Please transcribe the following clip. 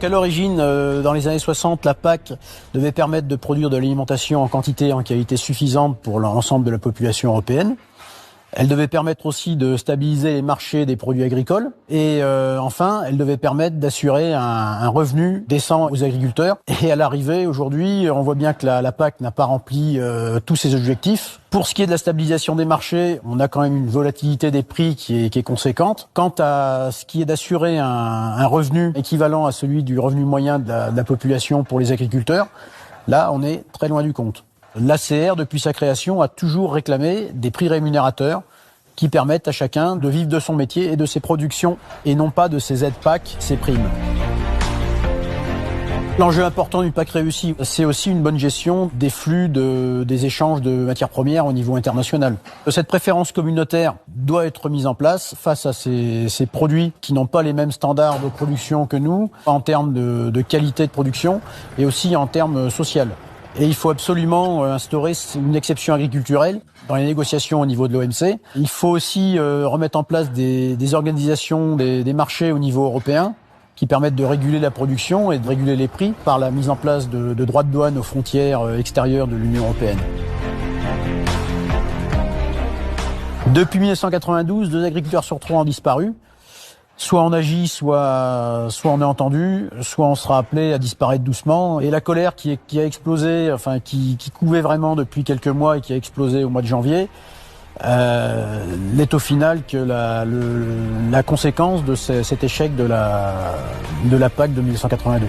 qu'à l'origine, dans les années 60, la PAC devait permettre de produire de l'alimentation en quantité et en qualité suffisante pour l'ensemble de la population européenne. Elle devait permettre aussi de stabiliser les marchés des produits agricoles et enfin, elle devait permettre d'assurer un revenu décent aux agriculteurs. Et à l'arrivée, aujourd'hui, on voit bien que la PAC n'a pas rempli tous ses objectifs. Pour ce qui est de la stabilisation des marchés, on a quand même une volatilité des prix qui est conséquente. Quant à ce qui est d'assurer un revenu équivalent à celui du revenu moyen de la population pour les agriculteurs, là, on est très loin du compte. L'ACR, depuis sa création, a toujours réclamé des prix rémunérateurs qui permettent à chacun de vivre de son métier et de ses productions, et non pas de ses aides PAC, ses primes. L'enjeu important d'une PAC réussie, c'est aussi une bonne gestion des flux des échanges de matières premières au niveau international. Cette préférence communautaire doit être mise en place face à ces produits qui n'ont pas les mêmes standards de production que nous, en termes de qualité de production et aussi en termes sociaux. Et il faut absolument instaurer une exception agriculturelle dans les négociations au niveau de l'OMC. Il faut aussi remettre en place des organisations des marchés au niveau européen qui permettent de réguler la production et de réguler les prix par la mise en place de droits de douane aux frontières extérieures de l'Union européenne. Depuis 1992, 2 agriculteurs sur 3 ont disparu. Soit on agit, soit on est entendu, soit on sera appelé à disparaître doucement. Et la colère qui a explosé, enfin qui couvait vraiment depuis quelques mois et qui a explosé au mois de janvier, n'est au final que la conséquence de cet échec de la PAC de 1992.